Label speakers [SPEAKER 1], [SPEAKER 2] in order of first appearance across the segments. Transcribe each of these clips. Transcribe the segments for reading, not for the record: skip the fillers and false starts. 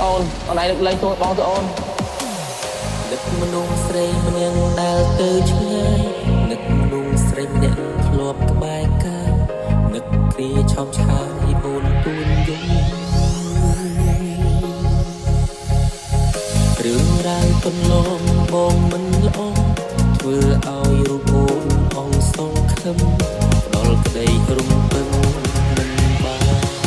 [SPEAKER 1] អូនឯងលើកលែងទួបងទៅអូន
[SPEAKER 2] នឹកមនុស្សស្រីម្នាក់ដែលទៅឆ្ងាយនឹកមនុស្សស្រីម្នាក់ធ្លាប់ក្បែរកាយនឹកគ្រាឆោមឆាយអូនទួនយំរឿងរ៉ាវកន្លងបងមិនល្អធ្វើឲ្យរូបអូនអងសងខឹមផ្ដល់ក្តីរំពឹងមិនបាន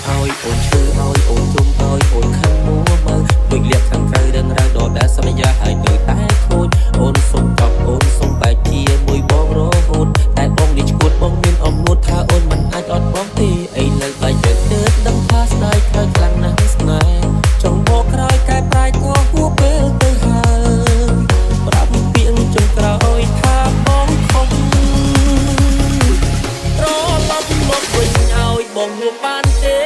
[SPEAKER 2] ឲ្យអូនឈឺឲ្យអូនជុំឲ្យអូនខឹងមួមើលដូចលៀបខាងក្រៅដឹងរៅដដែលសន្យាឲ្យទៅតែខូចអូនសុំតបអូនសុំបែកជាមួយបងរហូតតែបងនេះឈួតបងមានអំនួតថាអូនមិនអាចអត់បងទេអីលើបែកទៅដឹងថាស្ដាយក្រោយខ្លាំងណាស់ស្នេហ៍ចង់មកក្រោយកែប្រែក៏ហួពេលទៅហើយប្រាប់ពាក្យចុងក្រោយថាបងខំត្រឡប់មកវិញឲ្យបងហួបានទេ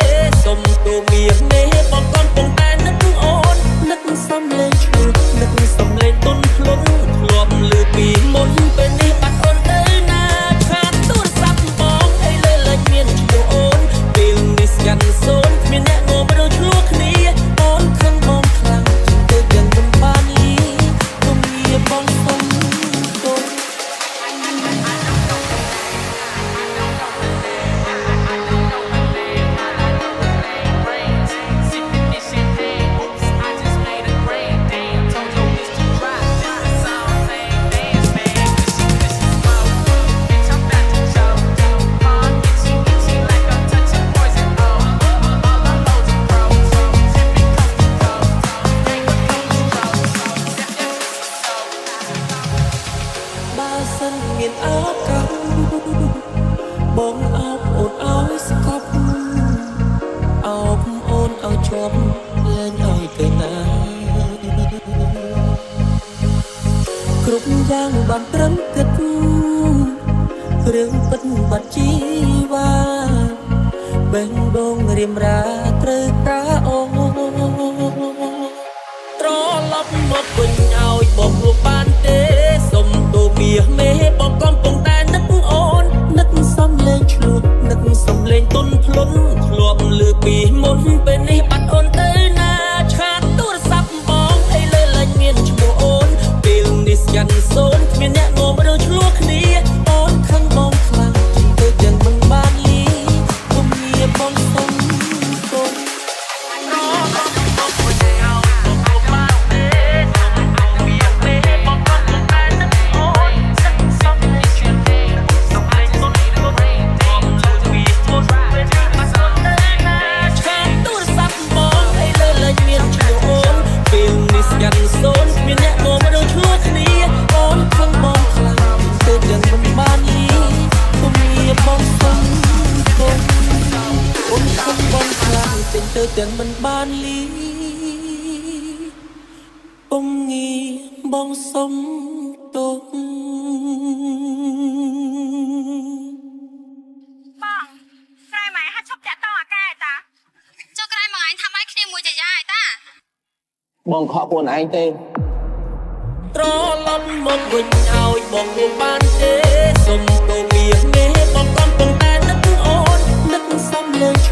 [SPEAKER 2] សុំទូមានមេបងកូនពងតែនឹកអូននឹកសំលេងឈ្លូនឹកសំលេងទុនភ្លុនធ្លាប់លឺពីមុនពេលនេះបាត់អូនទៅណាខាតទូរស័ព្ទបងឲ្យលើលេចមានឈ្មោះអូនពេលនេះស្កាន់សូនគ្មានអ្នកងំរើឆ្លោះគ្នាអូនខឹងបងខ្លាំងទៅយ៉ាងមិនបានលីគុំងារបងសុំទោសបើសិនមានឱកាសបងអោបអូនឲ្យស្កប់អោបអូនឲ្យជាប់លែងឲ្យទៅណាគ្រប់យ៉ាងបានត្រឹមគិតរឿងពិតបាត់ជីវ៉ាបេះដូងរៀមរាត្រូវការអូនត្រឡប់មកវិញឲ្យបងរួបបានទេសុំទូមាសមេបងកំពុងតែនឹកអូននឹកសំលេងឆ្លួតនឹកសំលេងទុនភ្លុនធ្លាប់លឺពីមុនពេលនេះបាត់អូនទៅណាឆាតទូរស័ព្ទបងឲ្យលើលេចមានឈ្មោះអូនពេលនេះស្កាន់សូនគ្មានអ្នកងំរើឆ្លោះគ្នាអូនខឹងបងខ្លាំងទៅយ៉ាងមិនបានលីគុំងារបងសុំទោសសូនមានអ្នកងំរើឆ្លោះគ្នាអូនខឹងបងខ្លាំងទៅយ៉ាងមិនបានលីគុំងារបងសុំទោសអូនខឹងបងខ្លាំងទៅទាំងមិនបានលីគុំងារបងសុំទោស
[SPEAKER 3] បងក្រែម៉ែហាត់ឈប់តាក់តងអាកែតាចុះក្រែមកឯងធ្វើឲ្យគ្នាមួយចាយ៉ាឯតា
[SPEAKER 1] បងខកខ្លួនឯងទេ
[SPEAKER 2] ត្រឡប់មកវិញឲ្យបងហួបានទេសុំទូមាសមេបងកំពុងតែនឹកអូននឹកសំលេង